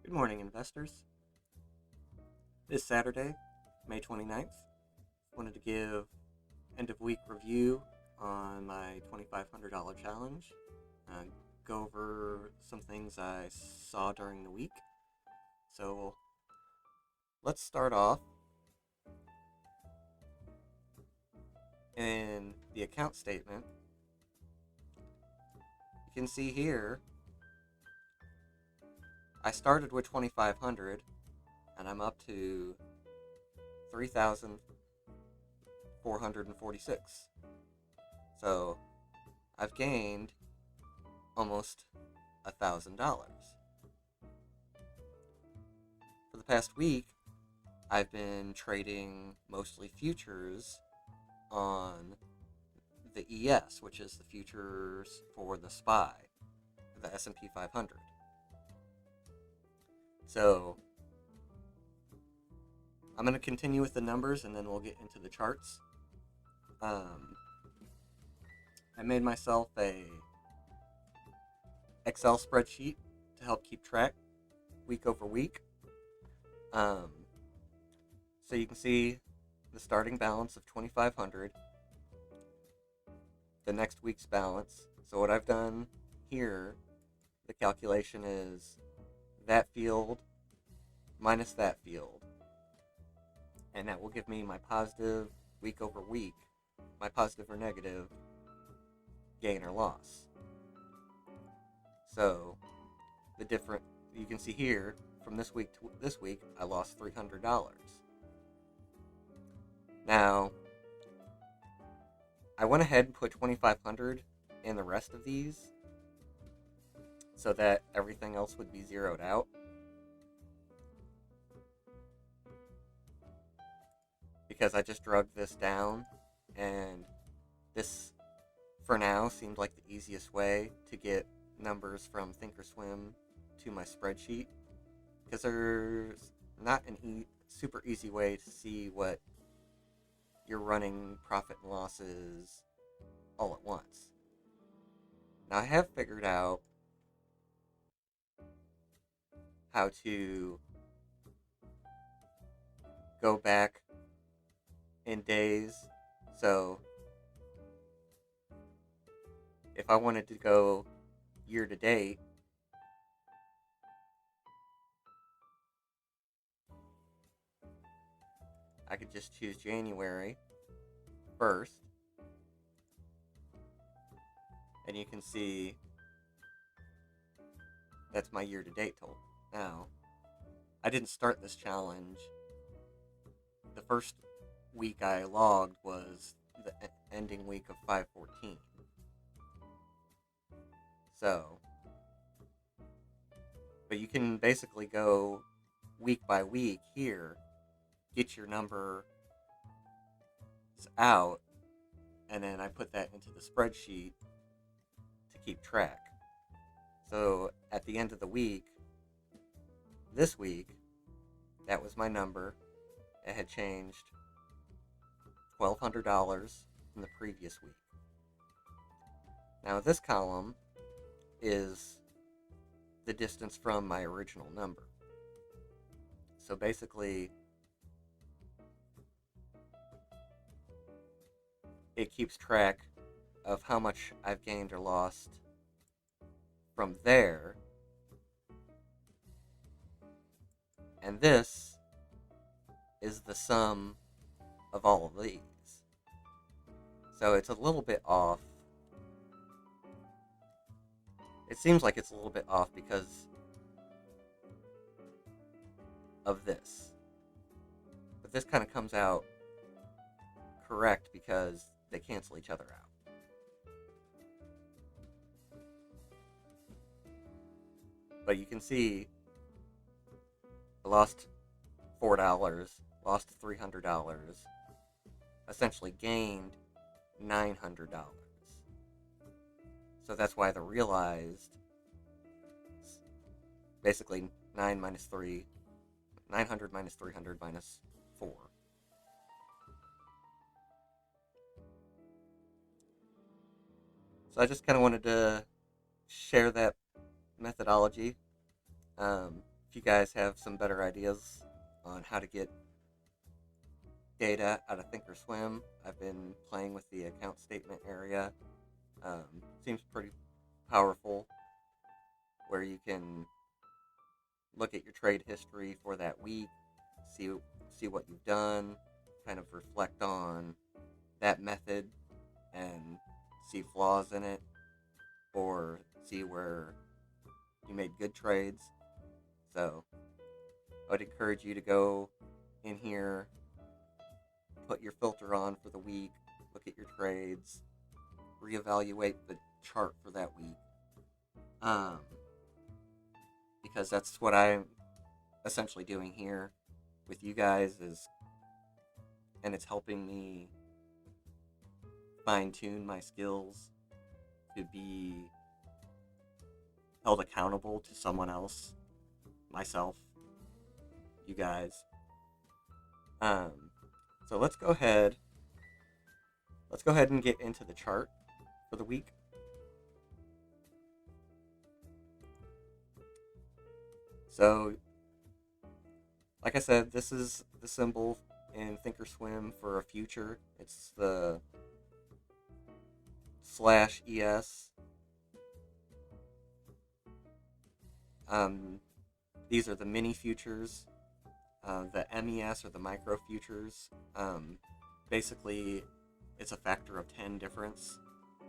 Good morning, investors. This Saturday, May 29th, wanted to give end of week review on my $2,500 challenge. Uh, go over some things I saw during the week. So let's start off in the account statement. You can see here I started with 2,500 and I'm up to 3,446. So I've gained almost $1,000. For the past week, I've been trading mostly futures on the ES, which is the futures for the SPY, the S&P 500. So I'm going to continue with the numbers and then we'll get into the charts. I made myself a Excel spreadsheet to help keep track week over week. So you can see the starting balance of 2,500, the next week's balance. So what I've done here, the calculation is that field minus that field, and that will give me my positive week over week, my positive or negative gain or loss. So you can see here, from this week to this week, I lost $300. Now, I went ahead and put 2,500 in the rest of these so that everything else would be zeroed out. Because I just drug this down, and this, for now, seemed like the easiest way to get numbers from Thinkorswim to my spreadsheet. Because there's not an super easy way to see what you're running profit and losses all at once. Now I have figured out how to go back in days. So if I wanted to go year to date, I could just choose January 1st, and you can see that's my year-to-date total. Now, I didn't start this challenge. The first week I logged was the ending week of 5/14. So, but you can basically go week by week here, get your number out, and then I put that into the spreadsheet to keep track. So at the end of the week, this week, that was my number. It had changed $1,200 from the previous week. Now this column is the distance from my original number. So basically, it keeps track of how much I've gained or lost from there. And this is the sum of all of these. So it's a little bit off. It seems like it's a little bit off because of this. But this kind of comes out correct because they cancel each other out. But you can see I lost $4, lost $300, essentially gained $900. So that's why the realized, basically 900 minus 300 minus 4. So I just kind of wanted to share that methodology. If you guys have some better ideas on how to get data out of Thinkorswim, I've been playing with the account statement area. Seems pretty powerful, where you can look at your trade history for that week, see what you've done, kind of reflect on that method and see flaws in it, or see where you made good trades. So I would encourage you to go in here, put your filter on for the week, look at your trades, reevaluate the chart for that week. Because that's what I'm essentially doing here with you guys and it's helping me fine tune my skills to be held accountable to someone else, myself, you guys. So let's go ahead and get into the chart for the week. So, like I said, this is the symbol in Thinkorswim for a future. It's the /ES. These are the mini futures. The MES or the micro futures. Basically, it's a factor of 10 difference.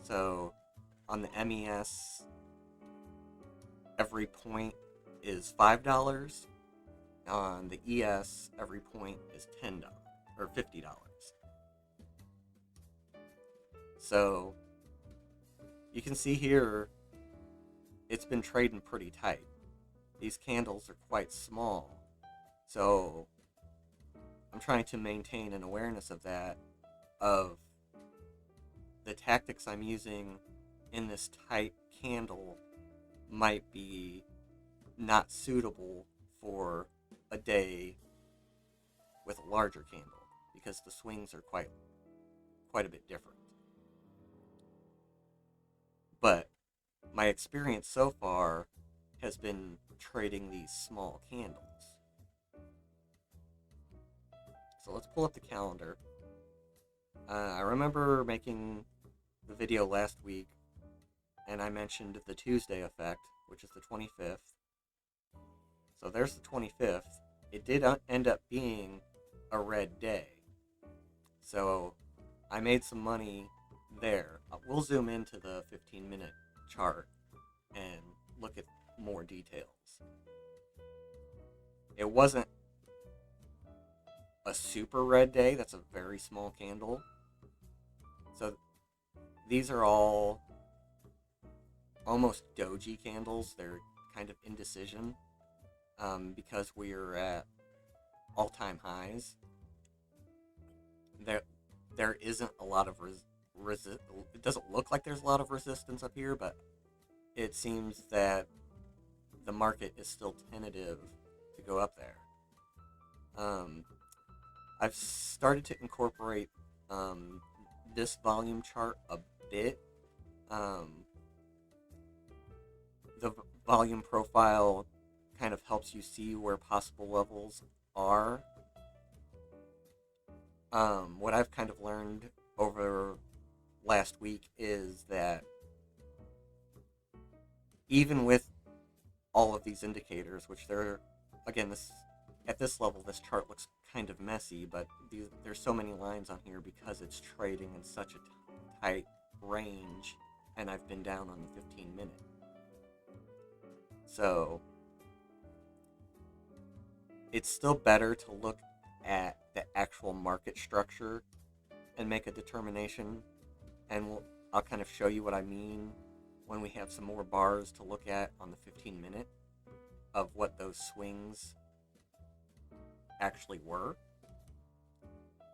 So, on the MES, every point is $5. On the ES, every point is $10 or $50. So you can see here it's been trading pretty tight. These candles are quite small. So I'm trying to maintain an awareness of that, of the tactics I'm using in this tight candle might be not suitable for a day with a larger candle, because the swings are quite a bit different. But my experience so far has been trading these small candles. So let's pull up the calendar. I remember making the video last week, and I mentioned the Tuesday effect, which is the 25th. So there's the 25th. It did end up being a red day. So I made some money there. We'll zoom into the 15-minute chart and look at more details. It wasn't a super red day. That's a very small candle. So these are all almost doji candles. They're kind of indecision. Because we're at all-time highs, there isn't a lot of it doesn't look like there's a lot of resistance up here, but it seems that the market is still tentative to go up there. I've started to incorporate this volume chart a bit. The volume profile kind of helps you see where possible levels are. What I've kind of learned over last week is that even with all of these indicators, which they're, again, at this level, this chart looks kind of messy, but there's so many lines on here because it's trading in such a tight range, and I've been down on the 15-minute. So it's still better to look at the actual market structure and make a determination, and I'll kind of show you what I mean when we have some more bars to look at on the 15-minute of what those swings actually were.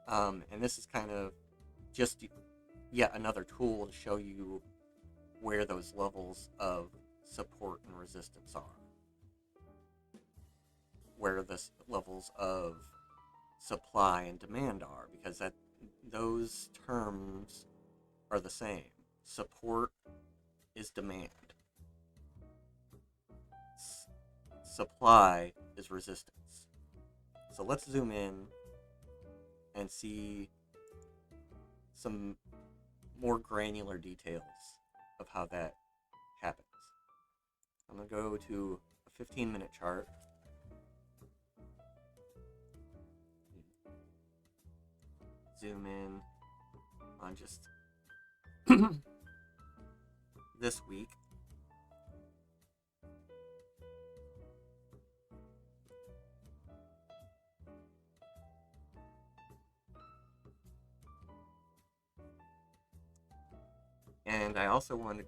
And this is kind of just yet another tool to show you where those levels of support and resistance are, where the levels of supply and demand are, because those terms are the same. Support is demand. Supply is resistance. So let's zoom in and see some more granular details of how that happens. I'm going to go to a 15-minute chart. Zoom in on just this week. And I also want to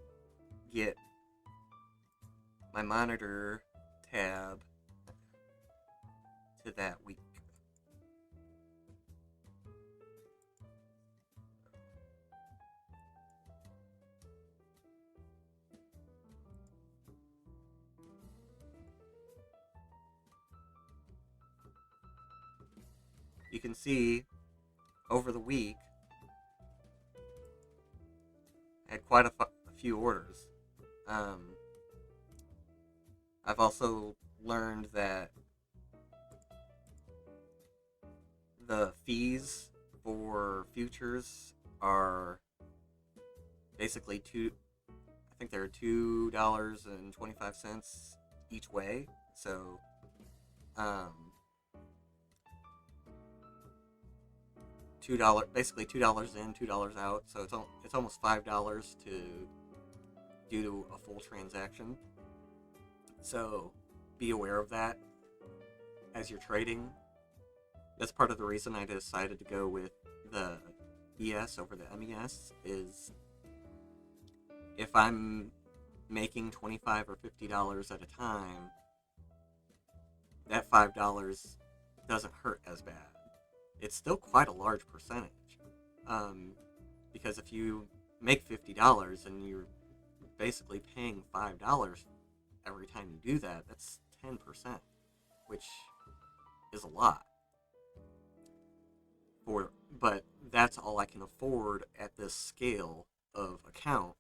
get my monitor tab to that week. You can see over the week I had quite a few orders. I've also learned that the fees for futures are basically I think they're $2.25 each way. So, basically $2 in, $2 out. So it's almost $5 to do a full transaction. So be aware of that as you're trading. That's part of the reason I decided to go with the ES over the MES is if I'm making $25 or $50 at a time, that $5 doesn't hurt as bad. It's still quite a large percentage. Because if you make $50 and you're basically paying $5 every time you do that, that's 10%, which is a lot. But that's all I can afford at this scale of account.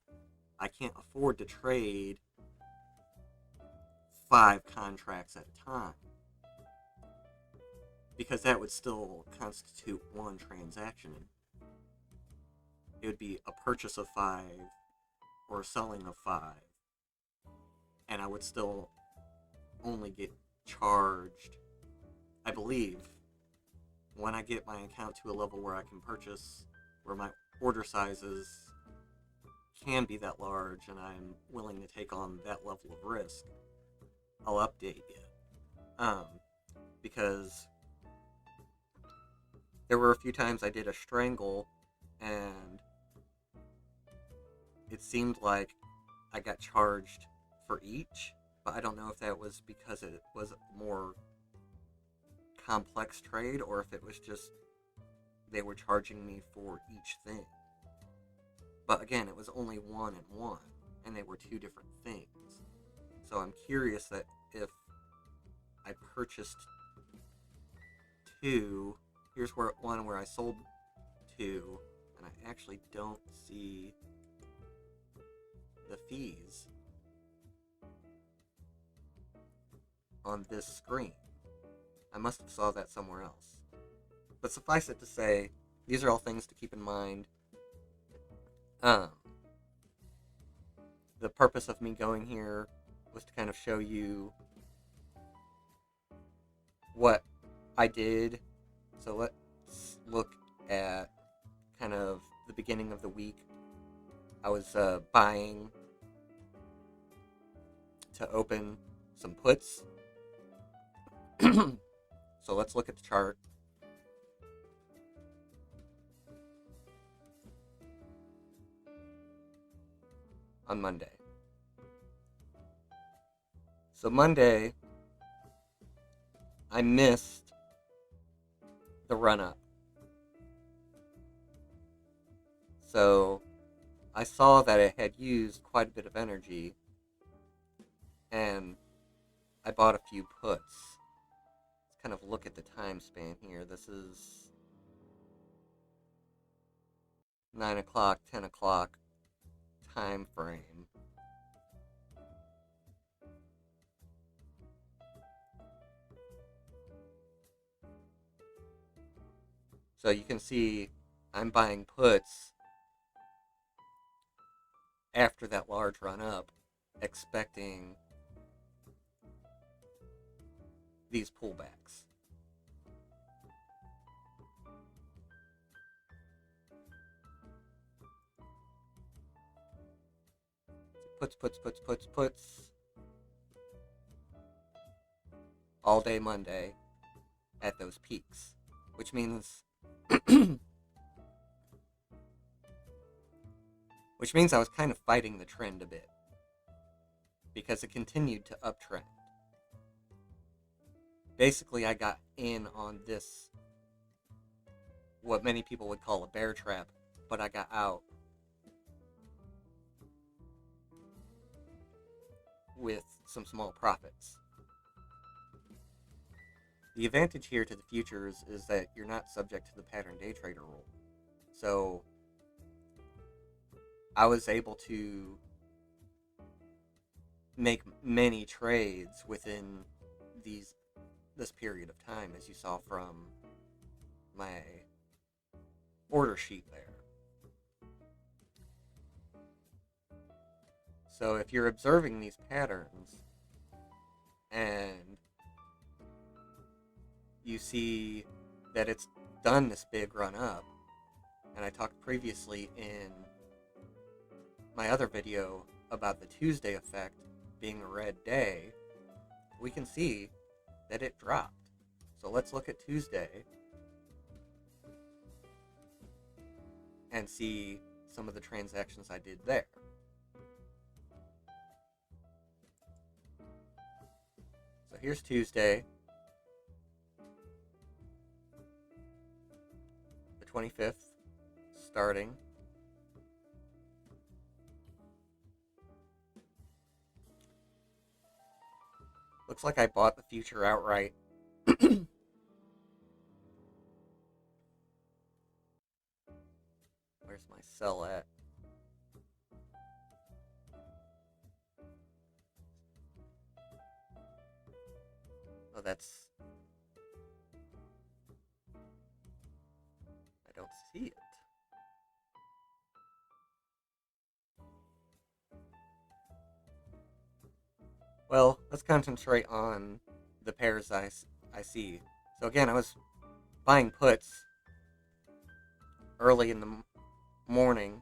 I can't afford to trade 5 contracts at a time, because that would still constitute one transaction. It would be a purchase of 5 or a selling of 5, and I would still only get charged, I believe, when I get my account to a level where I can purchase, where my order sizes can be that large and I'm willing to take on that level of risk, I'll update you. Because there were a few times I did a strangle and it seemed like I got charged for each, but I don't know if that was because it was a more complex trade or if it was just they were charging me for each thing. But again, it was only 1 and 1, and they were 2 different things. So I'm curious that if I purchased 2, here's one where I sold 2, and I actually don't see the fees on this screen. I must have saw that somewhere else. But suffice it to say, these are all things to keep in mind. The purpose of me going here was to kind of show you what I did. So let's look at kind of the beginning of the week. I was buying to open some puts. So let's look at the chart. On Monday. So Monday, I missed the run-up. So I saw that it had used quite a bit of energy, and I bought a few puts. Let's kind of look at the time span here. This is 9 o'clock, 10 o'clock time frame. So you can see I'm buying puts after that large run up, expecting these pullbacks. Puts all day Monday at those peaks, which means I was kind of fighting the trend a bit because it continued to uptrend. Basically, I got in on this, what many people would call a bear trap, but I got out with some small profits. The advantage here to the futures is that you're not subject to the pattern day trader rule. So I was able to make many trades within this period of time, as you saw from my order sheet there. So if you're observing these patterns and you see that it's done this big run up, and I talked previously in my other video about the Tuesday effect being a red day, we can see that it dropped. So let's look at Tuesday and see some of the transactions I did there. So here's Tuesday, the 25th, starting. Looks like I bought the future outright. Where's my sell at? Oh, that's... I don't see it. Well, let's concentrate on the pairs I see. So again, I was buying puts early in the morning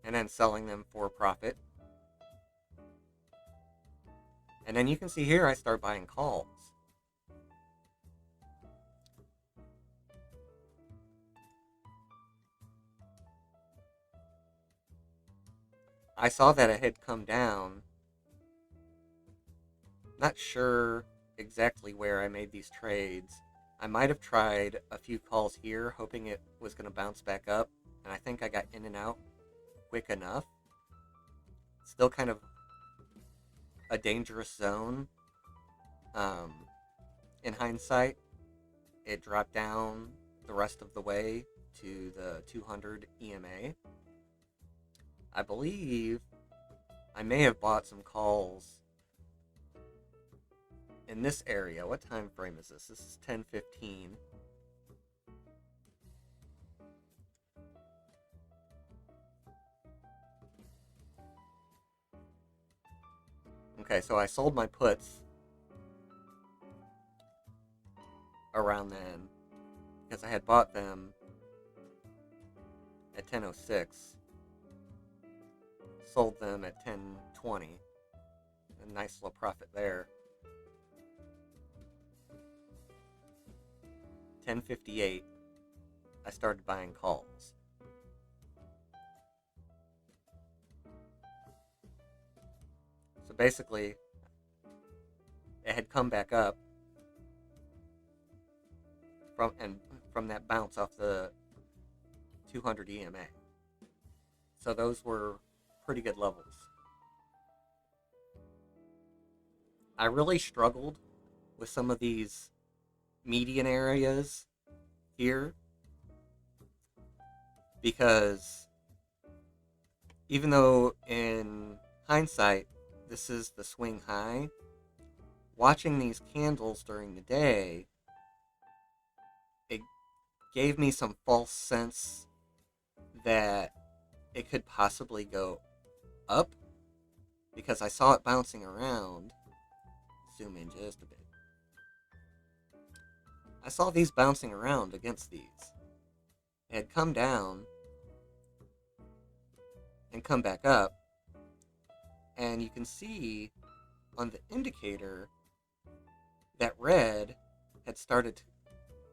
and then selling them for a profit. And then you can see here I start buying calls. I saw that it had come down. Not sure exactly where I made these trades. I might have tried a few calls here, hoping it was going to bounce back up, and I think I got in and out quick enough. Still kind of a dangerous zone. In hindsight, it dropped down the rest of the way to the 200 EMA. I believe I may have bought some calls in this area. What time frame is this? This is 10:15. Okay, so I sold my puts around then because I had bought them at 10:06. Sold them at 10:20. A nice little profit there. 10:58, I started buying calls. So basically, it had come back up from that bounce off the 200 EMA. So those were pretty good levels. I really struggled with some of these median areas here because even though in hindsight this is the swing high, watching these candles during the day, gave me some false sense that it could possibly go up because I saw it bouncing around. Zoom in just a bit. I saw these bouncing around against these. It had come down and come back up, and you can see on the indicator that red had started to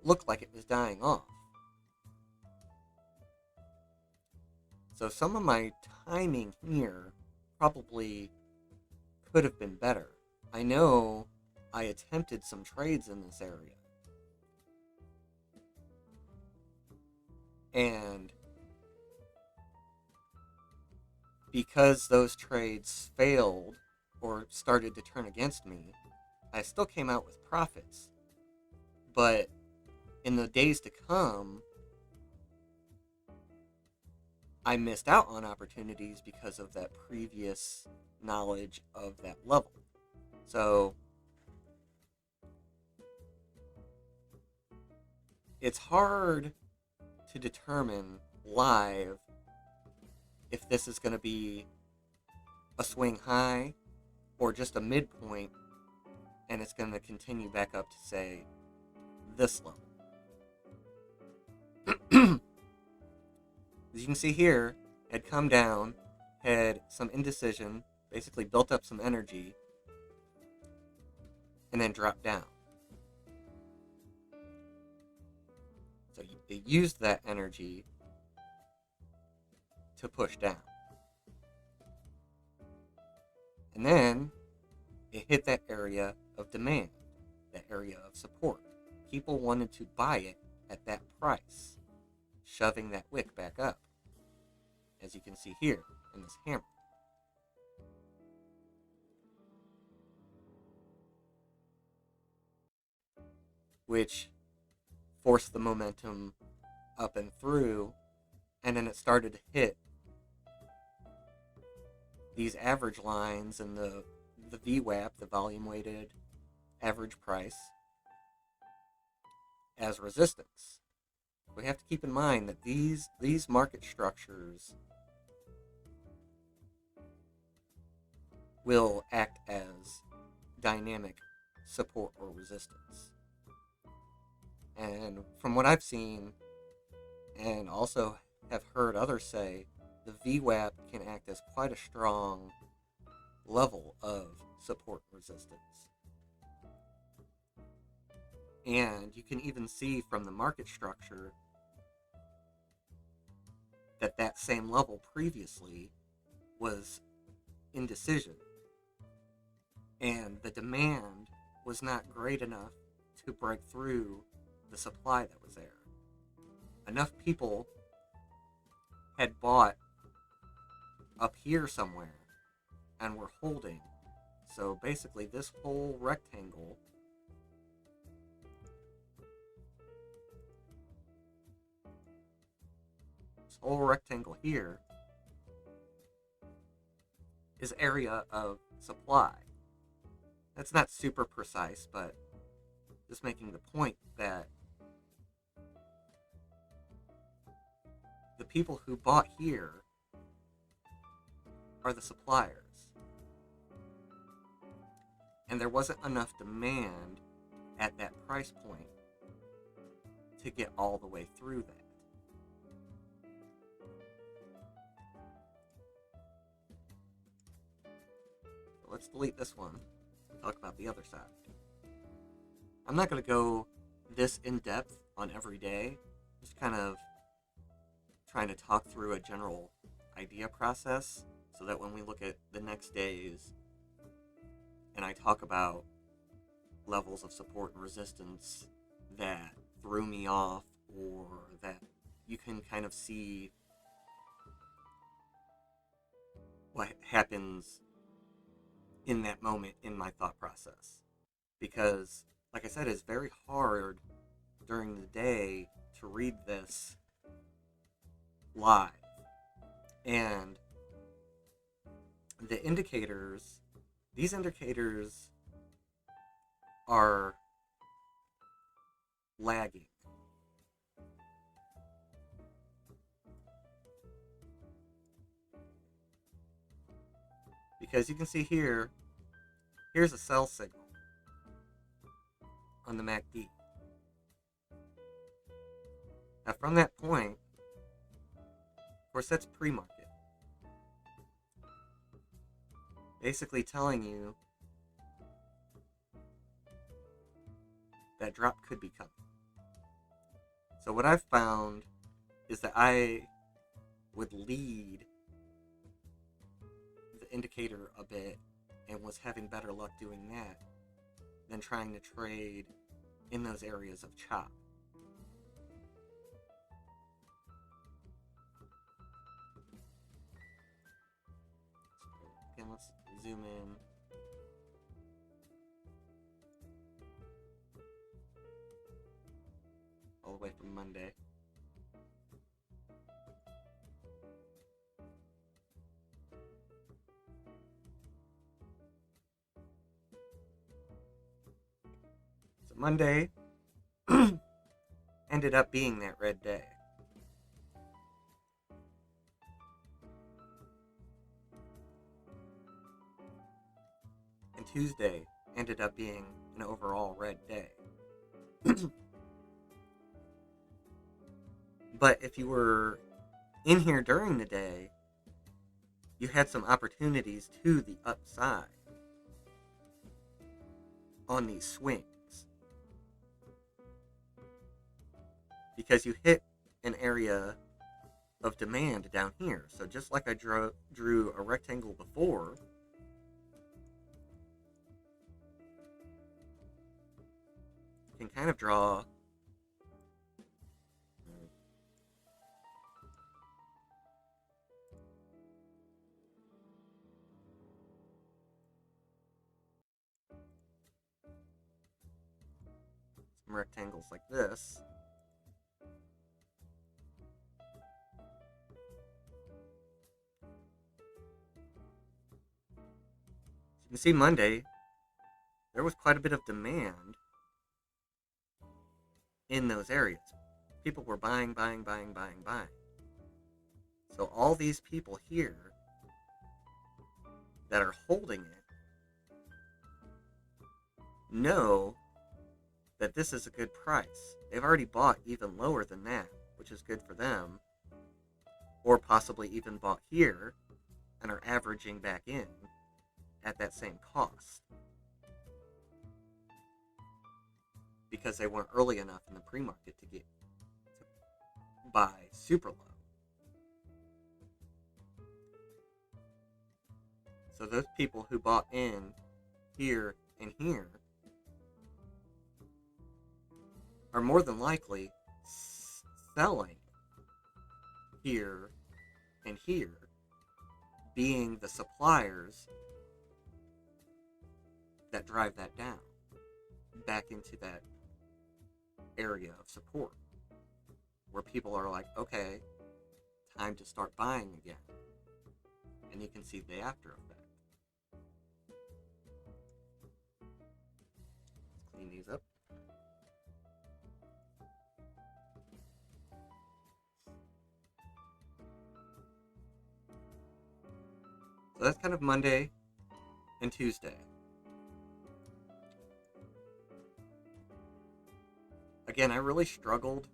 look like it was dying off. So some of my timing here probably could have been better. I know I attempted some trades in this area. And because those trades failed or started to turn against me, I still came out with profits. But in the days to come, I missed out on opportunities because of that previous knowledge of that level. So it's hard to determine live if this is going to be a swing high or just a midpoint and it's going to continue back up to, say, this level. As you can see here, it had come down, had some indecision, basically built up some energy, and then dropped down. So it used that energy to push down. And then it hit that area of demand, that area of support. People wanted to buy it at that price, shoving that wick back up, as you can see here in this hammer. Which forced the momentum up and through, and then it started to hit these average lines and the VWAP, the volume weighted average price, as resistance. We have to keep in mind that these market structures will act as dynamic support or resistance. And from what I've seen, and also have heard others say, the VWAP can act as quite a strong level of support resistance. And you can even see from the market structure that that same level previously was indecision. And the demand was not great enough to break through the supply that was there. Enough people had bought up here somewhere and were holding. So basically this whole rectangle here is area of supply. That's not super precise, but just making the point that the people who bought here are the suppliers. And there wasn't enough demand at that price point to get all the way through that. So let's delete this one and talk about the other side. I'm not going to go this in-depth on every day, just kind of trying to talk through a general idea process so that when we look at the next days and I talk about levels of support and resistance that threw me off, or that you can kind of see what happens in that moment in my thought process. Because, like I said, it's very hard during the day to read this live. And the indicators, these indicators are lagging. Because you can see here, here's a sell signal on the MACD. Now from that point, of course that's pre-market, basically telling you that drop could be coming. So what I've found is that I would lead the indicator a bit and was having better luck doing that than trying to trade in those areas of chop. Again, let's zoom in. All the way from Monday. So Monday ended up being that red day. And Tuesday ended up being an overall red day. But if you were in here during the day, you had some opportunities to the upside on these swings. Because you hit an area of demand down here. So just like I drew a rectangle before, you can kind of draw some rectangles like this. You can see Monday, there was quite a bit of demand in those areas. People were buying. So all these people here that are holding it know that this is a good price. They've already bought even lower than that, which is good for them, or possibly even bought here and are averaging back in at that same cost because they weren't early enough in the pre-market to buy super low. So those people who bought in here and here are more than likely selling here and here, being the suppliers that drive that down back into that area of support where people are like, okay, time to start buying again. And you can see the after effect. Let's clean these up. So that's kind of Monday and Tuesday. Again, I really struggled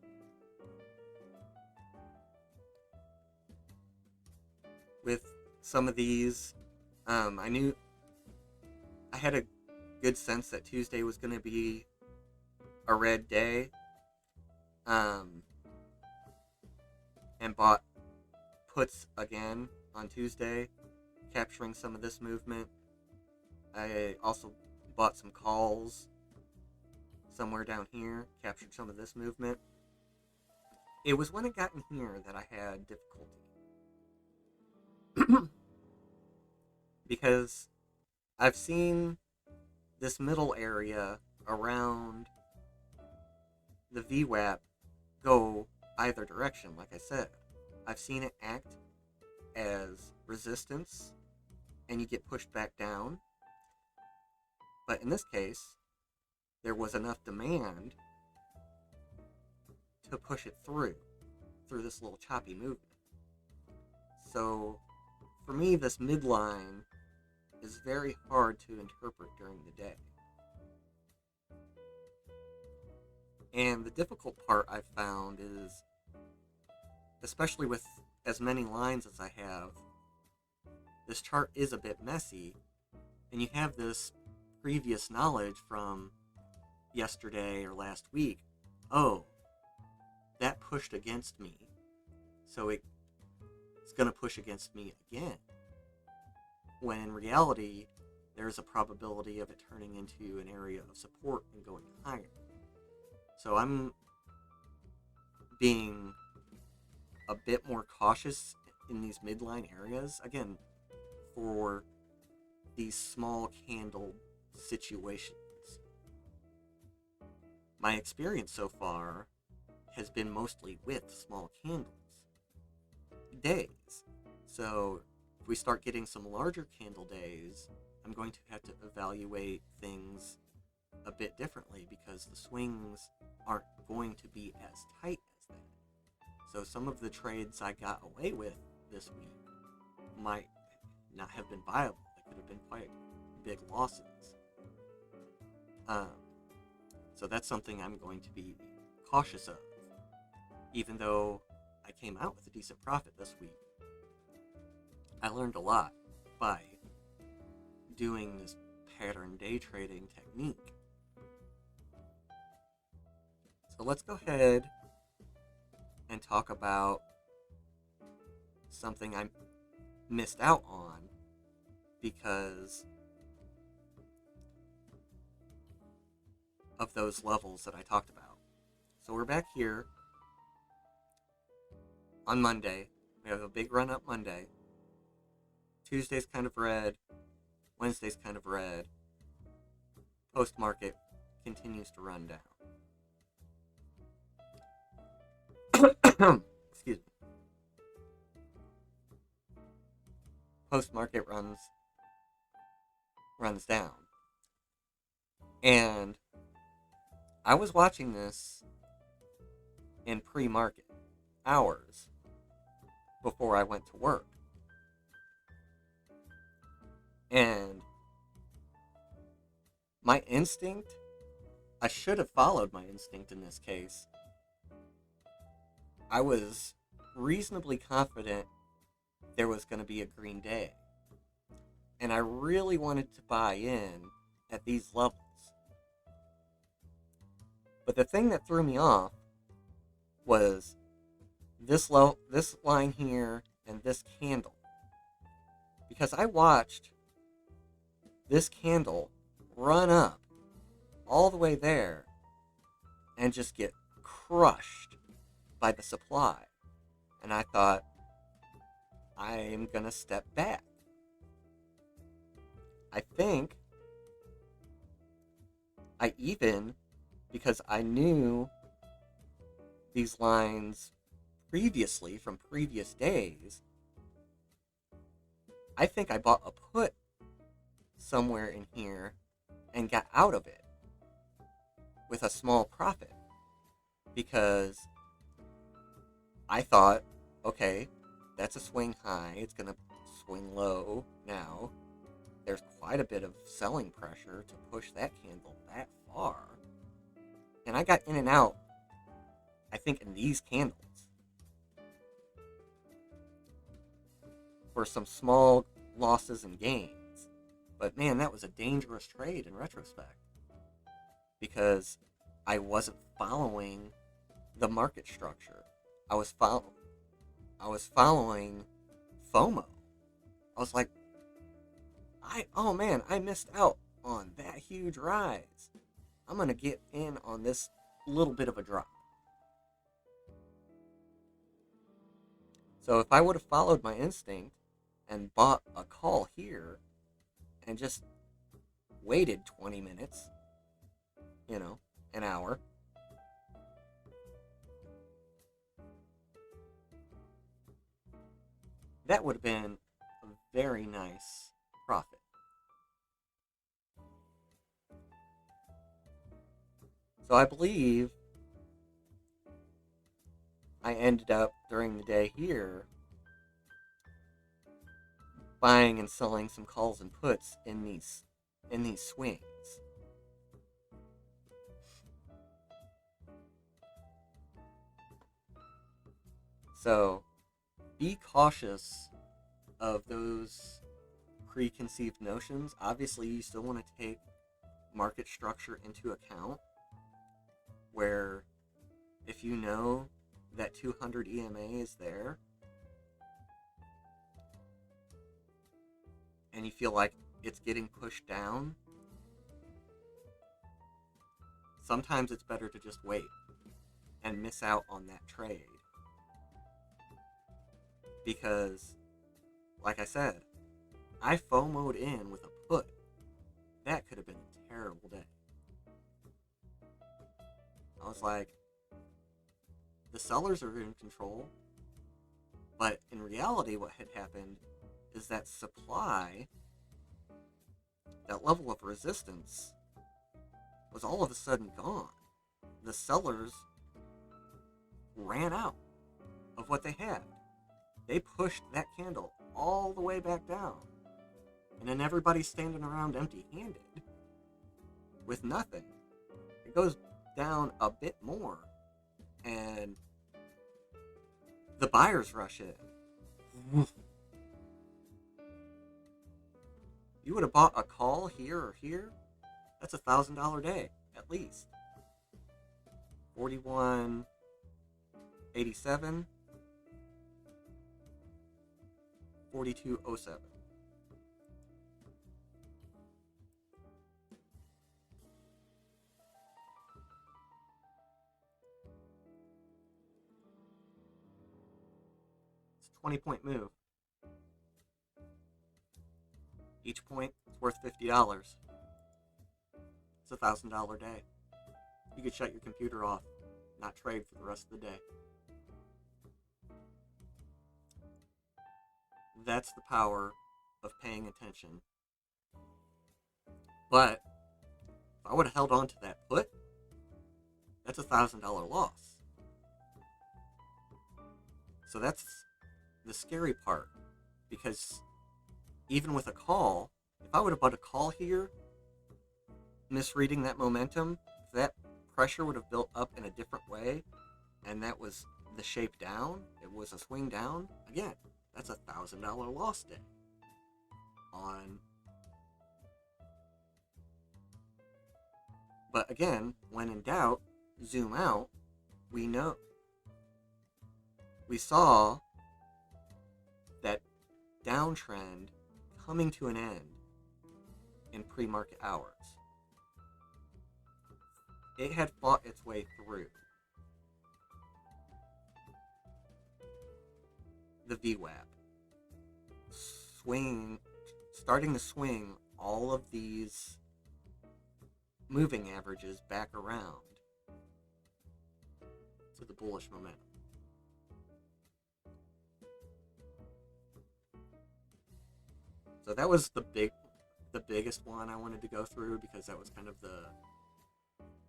with some of these. I knew I had a good sense that Tuesday was going to be a red day, and bought puts again on Tuesday, capturing some of this movement. I also bought some calls somewhere down here, captured some of this movement. It was when it got in here that I had difficulty. Because I've seen this middle area around the VWAP go either direction, like I said. I've seen it act as resistance, and you get pushed back down. But in this case, there was enough demand to push it through this little choppy movement. So, for me, this midline is very hard to interpret during the day. And the difficult part I've found is, especially with as many lines as I have, this chart is a bit messy, and you have this previous knowledge from yesterday or last week. Oh, that pushed against me, so it's going to push against me again. When in reality, there's a probability of it turning into an area of support and going higher. So I'm being a bit more cautious in these midline areas, again, for these small candle situations. My experience so far has been mostly with small candles days. So if we start getting some larger candle days, I'm going to have to evaluate things a bit differently, because the swings aren't going to be as tight as that. So some of the trades I got away with this week might not have been viable. They could have been quite big losses. So that's something I'm going to be cautious of. Even though I came out with a decent profit this week, I learned a lot by doing this pattern day trading technique. So let's go ahead and talk about something I missed out on because of those levels that I talked about. So we're back here on Monday. We have a big run up Monday. Tuesday's kind of red. Wednesday's kind of red. Post-market continues to run down. Excuse me. Post-market runs down. And I was watching this in pre-market hours before I went to work. And my instinct, I should have followed my instinct in this case. I was reasonably confident there was going to be a green day. And I really wanted to buy in at these levels. But the thing that threw me off was this line here and this candle. Because I watched this candle run up all the way there and just get crushed by the supply. And I thought, I'm going to step back. I think I even, because I knew these lines previously from previous days, I think I bought a put somewhere in here and got out of it with a small profit, because I thought, okay, that's a swing high, it's going to swing low now. There's quite a bit of selling pressure to push that candle that far. And I got in and out, I think, in these candles for some small losses and gains. But man, that was a dangerous trade in retrospect, because I wasn't following the market structure. I was following FOMO. I was like, oh man, I missed out on that huge rise. I'm going to get in on this little bit of a drop. So if I would have followed my instinct and bought a call here and just waited 20 minutes, an hour, that would have been a very nice profit. So I believe I ended up during the day here buying and selling some calls and puts in these swings. So be cautious of those preconceived notions. Obviously, you still want to take market structure into account, where if you know that 200 EMA is there and you feel like it's getting pushed down, sometimes it's better to just wait and miss out on that trade. Because, like I said, I FOMO'd in with a put. That could have been a terrible day. I was like, the sellers are in control, but in reality what had happened is that supply, that level of resistance, was all of a sudden gone. The sellers ran out of what they had. They pushed that candle all the way back down. And then everybody's standing around empty-handed with nothing. It goes down a bit more, and the buyers rush in. You would have bought a call here or here, that's $1,000 day, at least. 41.87, 42.07. It's a 20-point move. Each point is worth $50. It's a $1,000 day. You could shut your computer off, not trade for the rest of the day. That's the power of paying attention. But if I would have held on to that put, that's a $1,000 loss. So that's the scary part, because even with a call, if I would have bought a call here, misreading that momentum, if that pressure would have built up in a different way, and that was the shape down, it was a swing down, again, that's a $1,000 loss day. But again, when in doubt, zoom out. We saw that downtrend coming to an end in pre-market hours. It had fought its way through the VWAP, starting to swing all of these moving averages back around to the bullish momentum. So that was the biggest one I wanted to go through, because that was kind of the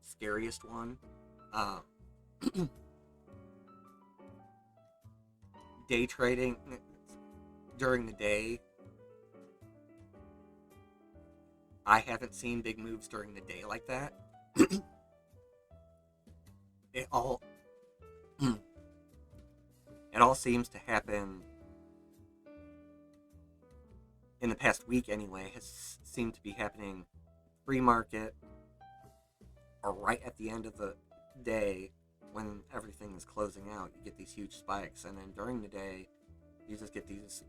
scariest one. Day trading during the day, I haven't seen big moves during the day like that. It all seems to happen in the past week anyway, has seemed to be happening pre-market or right at the end of the day when everything is closing out. You get these huge spikes, and then during the day you just get these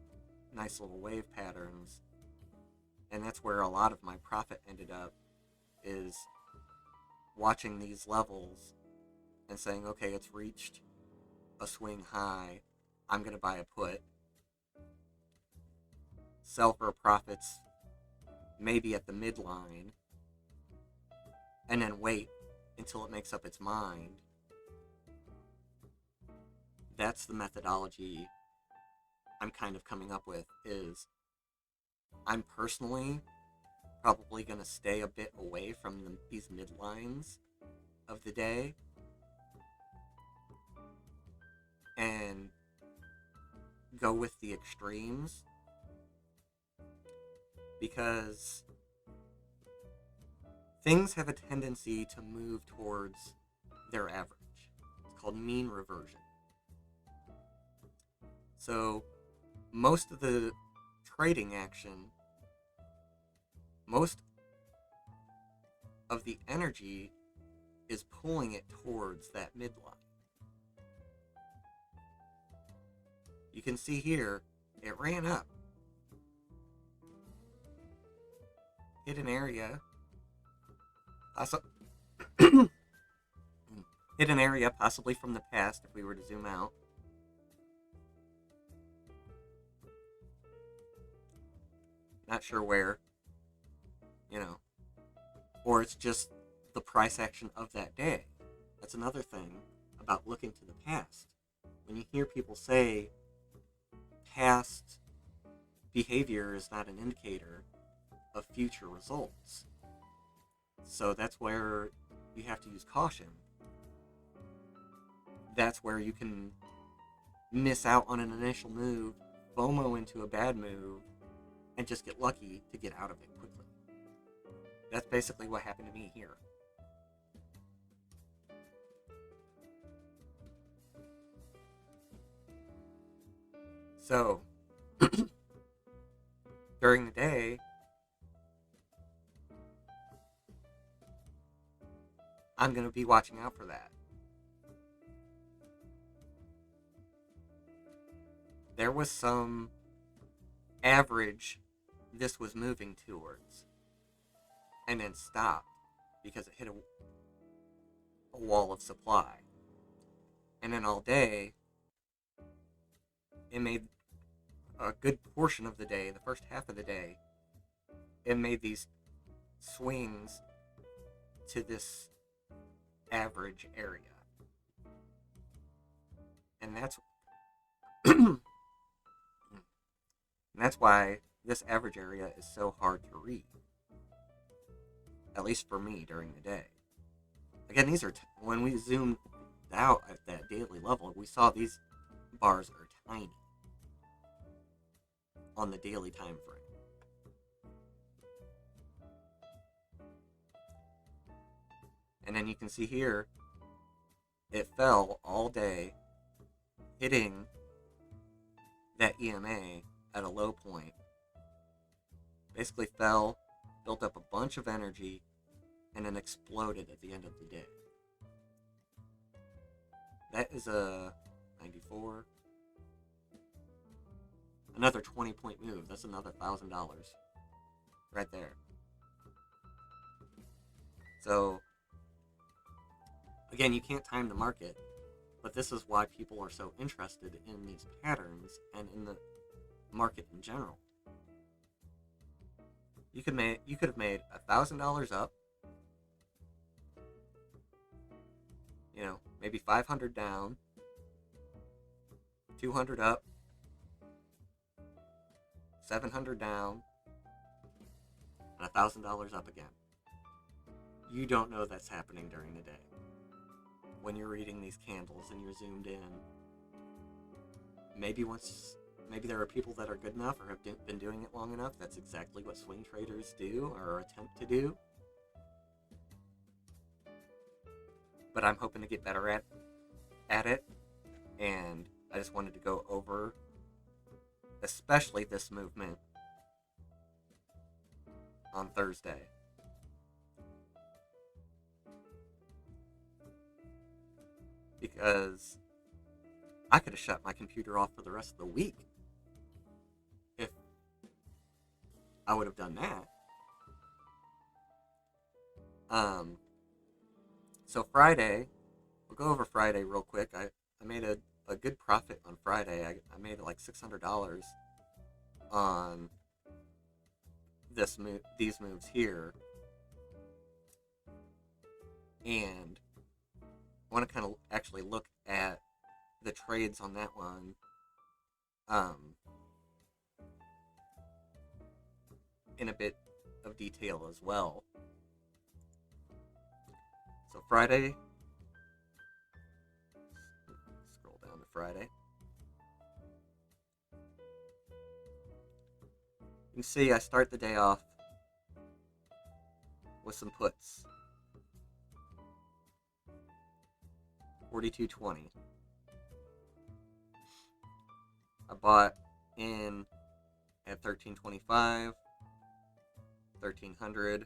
nice little wave patterns, and that's where a lot of my profit ended up, is watching these levels and saying, okay, it's reached a swing high, I'm going to buy a put, sell for profits maybe at the midline, and then wait until it makes up its mind. That's the methodology I'm kind of coming up with. Is I'm personally probably going to stay a bit away from these midlines of the day and go with the extremes because things have a tendency to move towards their average. It's called mean reversion. So most of the trading action, most of the energy is pulling it towards that midline. You can see here, it ran up, hit an area, hit an area possibly from the past if we were to zoom out. Not sure where, or it's just the price action of that day. That's another thing about looking to the past. When you hear people say past behavior is not an indicator of future results, so that's where you have to use caution. That's where you can miss out on an initial move, FOMO into a bad move, and just get lucky to get out of it quickly. That's basically what happened to me here. So, during the day, I'm going to be watching out for that. There was some average this was moving towards, and then stopped because it hit a wall of supply. And then all day, it made a good portion of the day, the first half of the day, it made these swings to this average area. And that's why this average area is so hard to read. At least for me during the day. Again, these are when we zoomed out at that daily level, we saw these bars are tiny on the daily time frame. And then you can see here, it fell all day, hitting that EMA at a low point. Basically fell, built up a bunch of energy, and then exploded at the end of the day. That is a 94. Another 20-point move. That's another $1,000 right there. So, again, you can't time the market, but this is why people are so interested in these patterns and in the market in general. You could have made $1,000 up, maybe 500 down, 200 up, 700 down, and $1,000 up again. You don't know that's happening during the day. When you're reading these candles and you're zoomed in, maybe there are people that are good enough or have been doing it long enough. That's exactly what swing traders do or attempt to do. But I'm hoping to get better at it, and I just wanted to go over especially this movement on Thursday. Because I could have shut my computer off for the rest of the week if I would have done that. So Friday, we'll go over Friday real quick. I made a good profit on Friday. I made like $600 on these moves here. And I want to kind of actually look at the trades on that one. In a bit of detail as well. So Friday, scroll down to Friday. can see I start the day off with some puts. 42.20. I bought in at 13.25, 1300.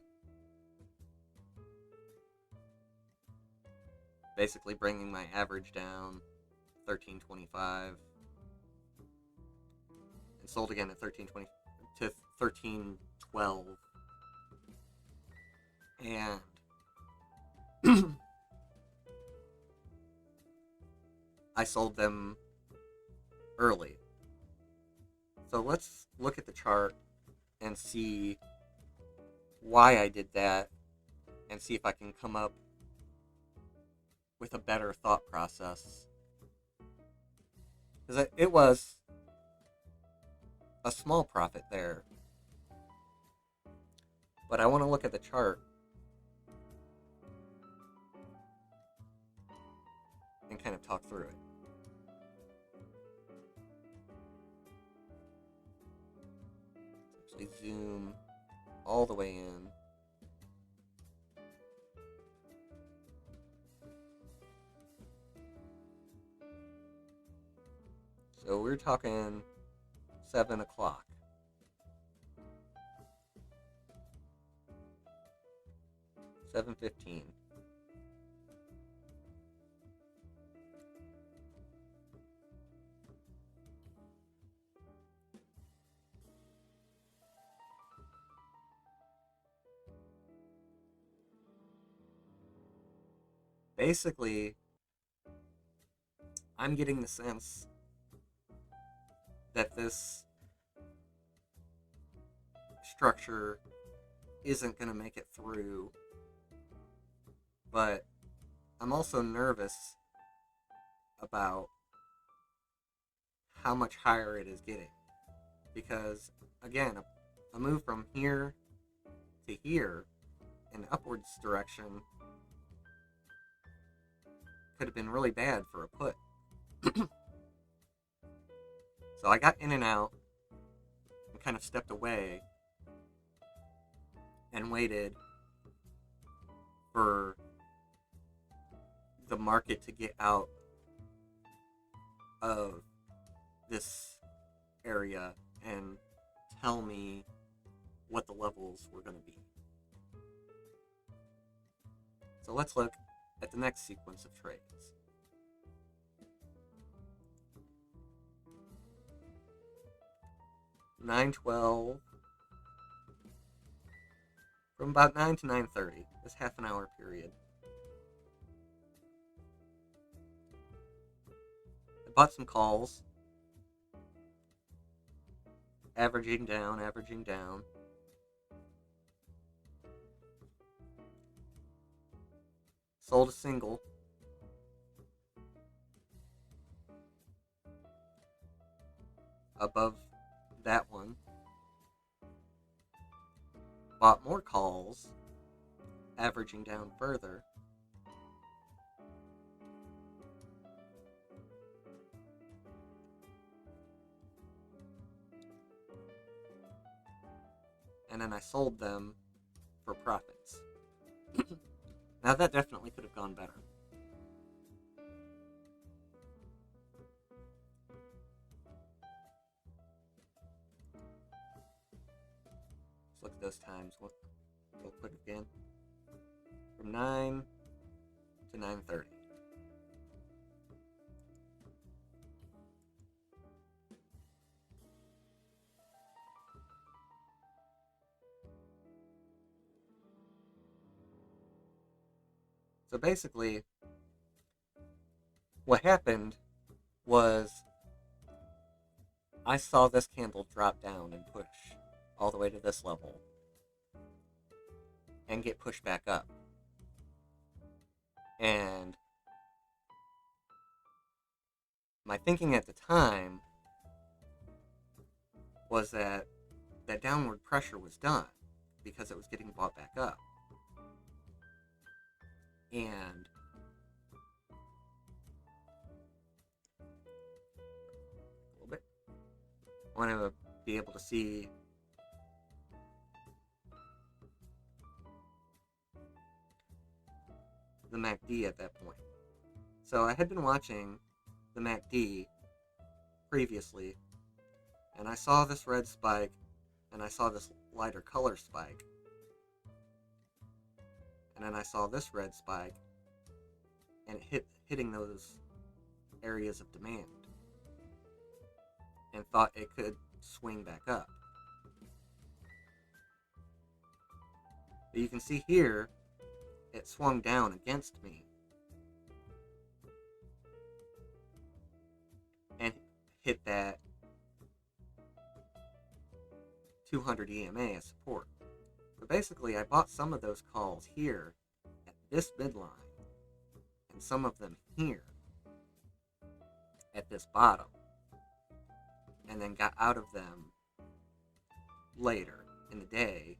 Basically bringing my average down 13.25. And sold again at 13.20 to 13.12. And I sold them early. So let's look at the chart and see why I did that, and see if I can come up with a better thought process. Because it was a small profit there. But I want to look at the chart and kind of talk through it. Actually zoom all the way in. So we're talking 7 o'clock. $7.15. Basically, I'm getting the sense that this structure isn't going to make it through, but I'm also nervous about how much higher it is getting, because again, a move from here to here in upwards direction could have been really bad for a put. So I got in and out and kind of stepped away and waited for the market to get out of this area and tell me what the levels were going to be. So let's look at the next sequence of trades. $9.12 from about 9 to 9:30, this half an hour period. I bought some calls, averaging down. Sold a single. Above that one. Bought more calls, averaging down further. And then I sold them for profits. Now that definitely could have gone better. Let's look at those times real quick again. From 9 to 9:30. So basically, what happened was I saw this candle drop down and push all the way to this level and get pushed back up. And my thinking at the time was that that downward pressure was done because it was getting bought back up. And a little bit, I want to be able to see the MACD at that point. So I had been watching the MACD previously, and I saw this red spike, and I saw this lighter color spike, and then I saw this red spike, and it hitting those areas of demand, and thought it could swing back up. But you can see here, it swung down against me and hit that 200 EMA as support. So basically, I bought some of those calls here at this midline, and some of them here at this bottom, and then got out of them later in the day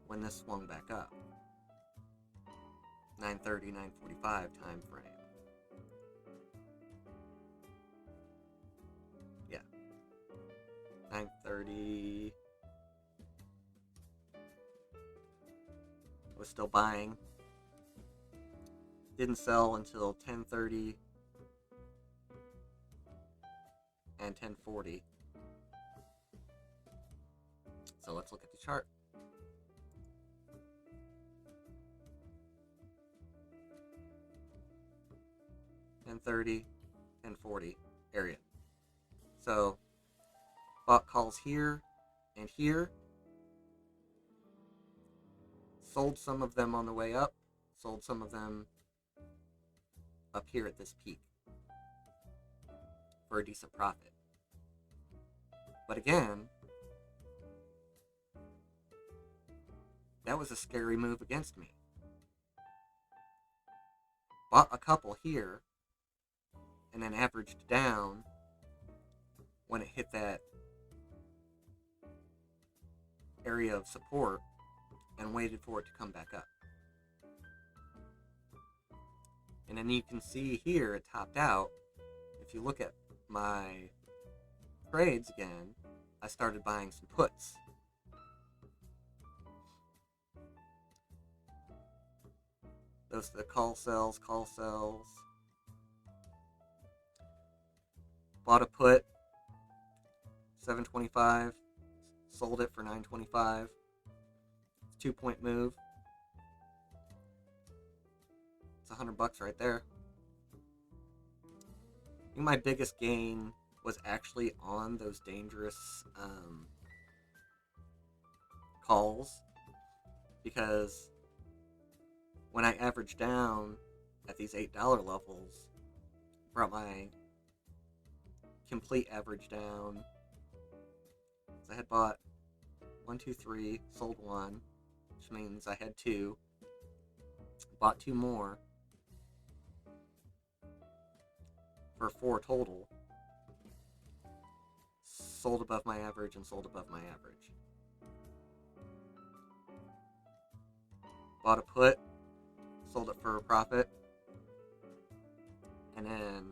when this swung back up. 9:30, 9:45 time frame. Yeah. 9:30. I was still buying. Didn't sell until 10:30 and 10:40. So let's look at the chart. And 30 and 40 area. So bought calls here and here. Sold some of them on the way up. Sold some of them up here at this peak for a decent profit. But again, that was a scary move against me. Bought a couple here, and then averaged down when it hit that area of support and waited for it to come back up. And then you can see here it topped out. If you look at my trades again, I started buying some puts. Those are the call sells. Bought a put, 725, sold it for 925. 2-point move. It's $100 right there. I think my biggest gain was actually on those dangerous calls, because when I averaged down at these $8 levels, brought my complete average down. So I had bought 1, 2, 3, sold 1, which means I had 2, bought 2 more for 4 total, sold above my average and sold above my average. Bought a put, sold it for a profit, and then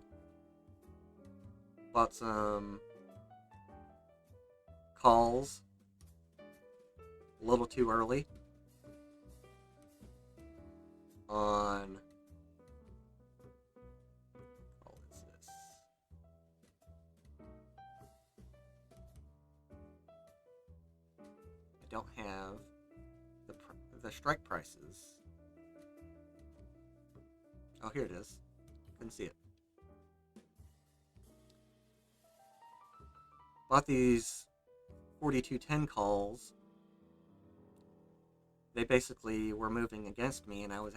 bought some calls a little too early on, what is this? I don't have the strike prices. Oh, here it is. Couldn't see it. Bought these 4210 calls. They basically were moving against me, and I was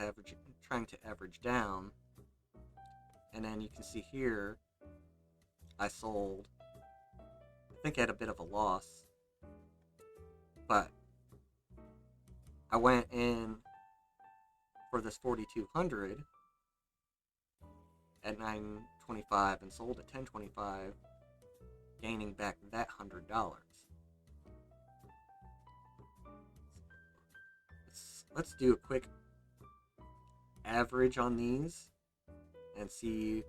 trying to average down. And then you can see here, I sold. I think I had a bit of a loss, but I went in for this 4200 at 925 and sold at 1025, gaining back that $100. Let's do a quick average on these and see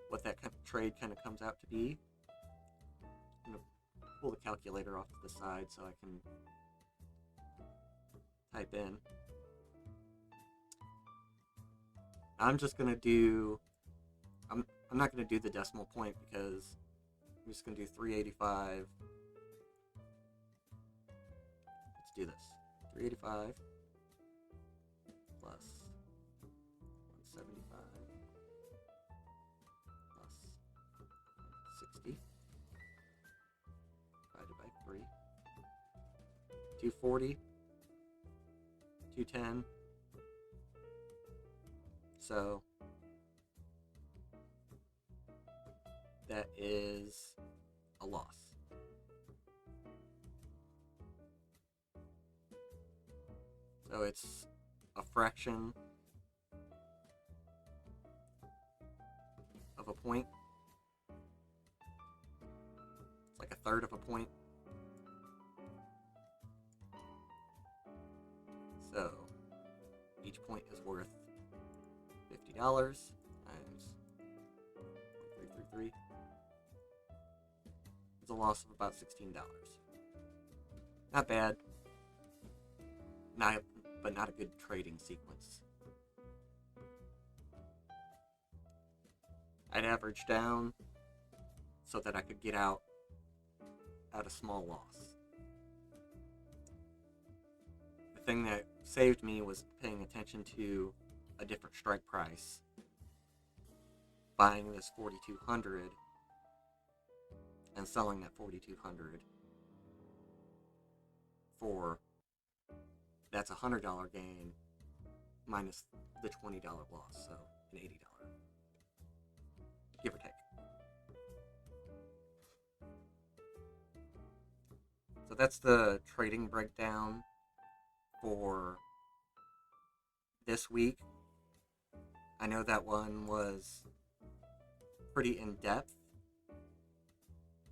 what that trade kind of comes out to be. I'm going to pull the calculator off to the side so I can type in. I'm just gonna do. I'm not gonna do the decimal point because I'm just gonna do 385. Let's do this. 385 plus 175 plus 60 divided by 3. 240. 210. So that is a loss. So it's a fraction of a point. It's like a third of a point. So each point is worth $50 times 0.333. It's a loss of about $16. Not bad. But not a good trading sequence. I'd average down so that I could get out at a small loss. The thing that saved me was paying attention to a different strike price, buying this 4,200 and selling that 4,200 for, that's a $100 gain minus the $20 loss, so an $80, give or take. So that's the trading breakdown for this week. I know that one was pretty in-depth,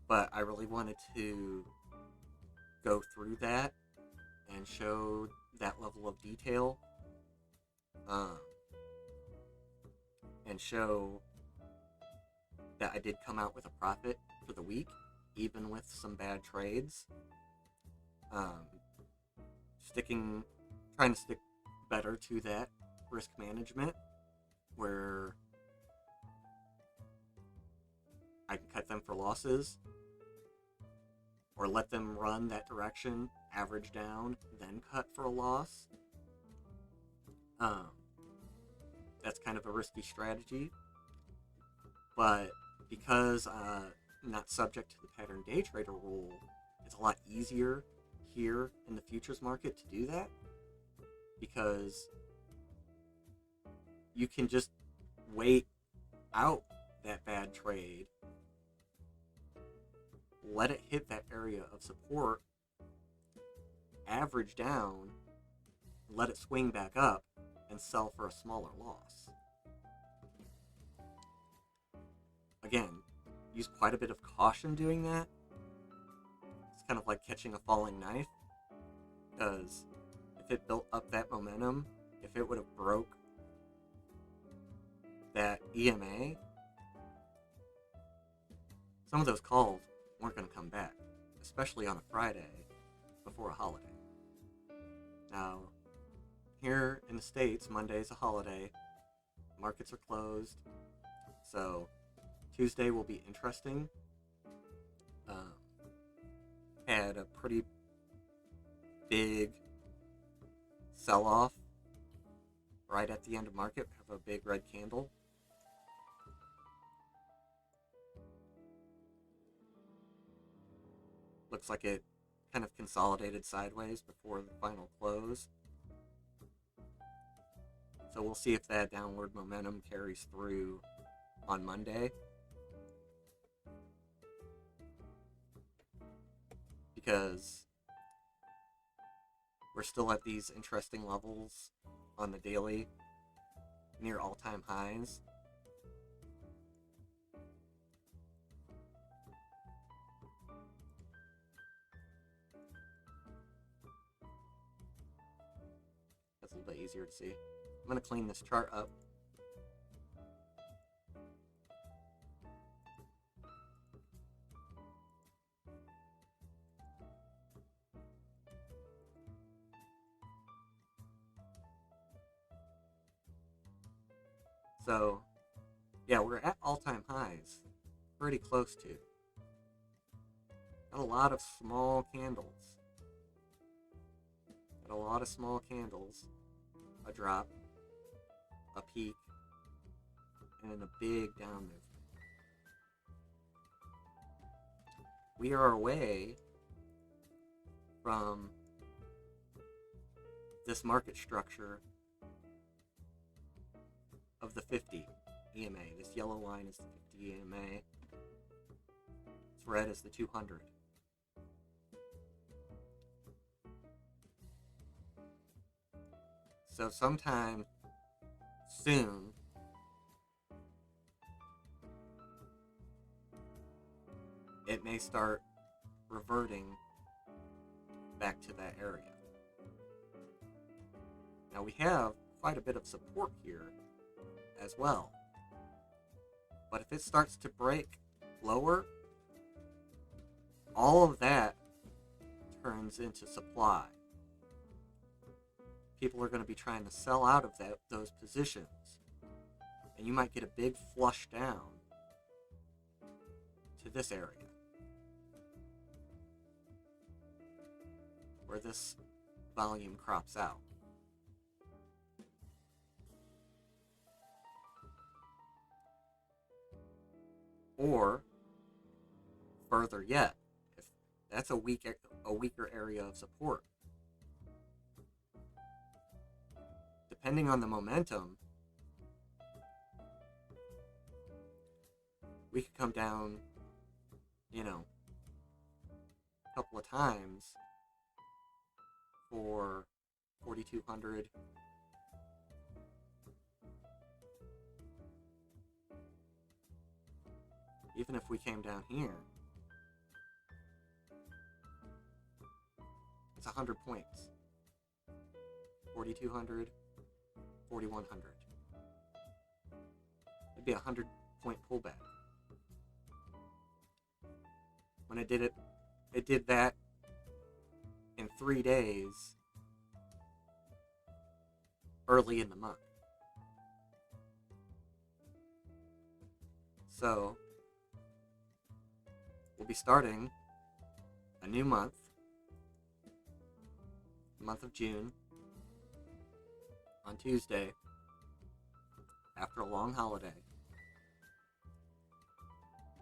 but I really wanted to go through that and show that level of detail, and show that I did come out with a profit for the week, even with some bad trades. Trying to stick better to that risk management, where I can cut them for losses, or let them run that direction, average down, then cut for a loss. That's kind of a risky strategy, but because I'm not subject to the pattern day trader rule, it's a lot easier here in the futures market to do that, because you can just wait out that bad trade, let it hit that area of support, average down, let it swing back up, and sell for a smaller loss. Again, use quite a bit of caution doing that. It's kind of like catching a falling knife, because if it built up that momentum, if it would have broke that EMA, some of those calls weren't going to come back, especially on a Friday before a holiday. Now, here in the States, Monday's a holiday, markets are closed, so Tuesday will be interesting. Had a pretty big sell-off right at the end of market. We have a big red candle. Looks like it kind of consolidated sideways before the final close. So we'll see if that downward momentum carries through on Monday. Because we're still at these interesting levels on the daily, near all-time highs. That's a little bit easier to see. I'm going to clean this chart up. So, yeah, we're at all-time highs. Pretty close to. Got a lot of small candles. Got a lot of small candles. A drop. A peak. And a big down movement. We are away from this market structure of the 50 EMA. This yellow line is the 50 EMA. This red is the 200. So sometime soon, it may start reverting back to that area. Now we have quite a bit of support here as well. But if it starts to break lower, all of that turns into supply. People are going to be trying to sell out of those positions. And you might get a big flush down to this area, where this volume crops out. Or, further yet, if that's a weaker area of support. Depending on the momentum, we could come down, a couple of times for 4,200. Even if we came down here, it's 100 points. 4,200, 4,100. It'd be a 100-point pullback. When it did that in 3 days early in the month. So, we'll be starting a new month, the month of June, on Tuesday, after a long holiday.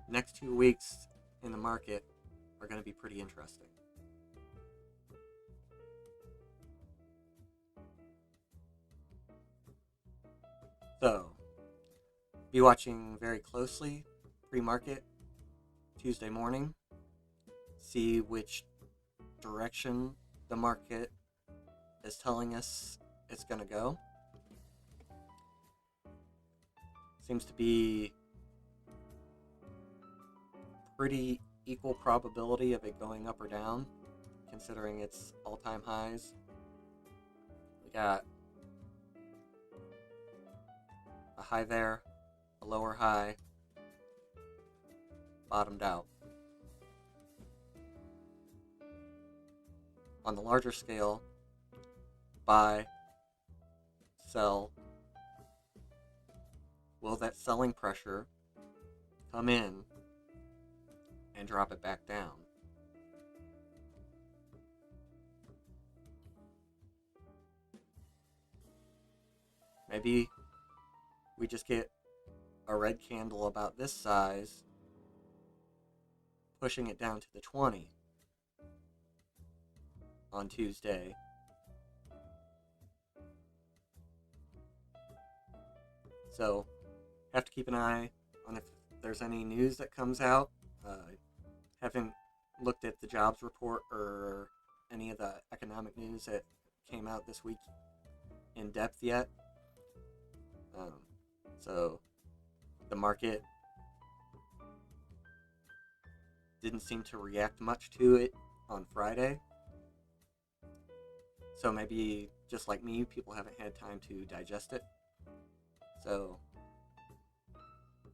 Next 2 weeks in the market are going to be pretty interesting. So, be watching very closely pre-market Tuesday morning. See which direction the market is telling us it's going to go. Seems to be pretty equal probability of it going up or down, considering its all-time highs. We got a high there, a lower high, bottomed out. On the larger scale, buy, sell. Will that selling pressure come in and drop it back down? Maybe we just get a red candle about this size, pushing it down to the 20 on Tuesday. So, have to keep an eye on if there's any news that comes out. Haven't looked at the jobs report or any of the economic news that came out this week in depth yet. So, the market didn't seem to react much to it on Friday. So maybe, just like me, people haven't had time to digest it. So,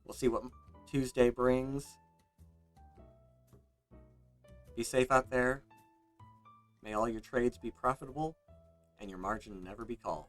we'll see what Tuesday brings. Be safe out there. May all your trades be profitable and your margin never be called.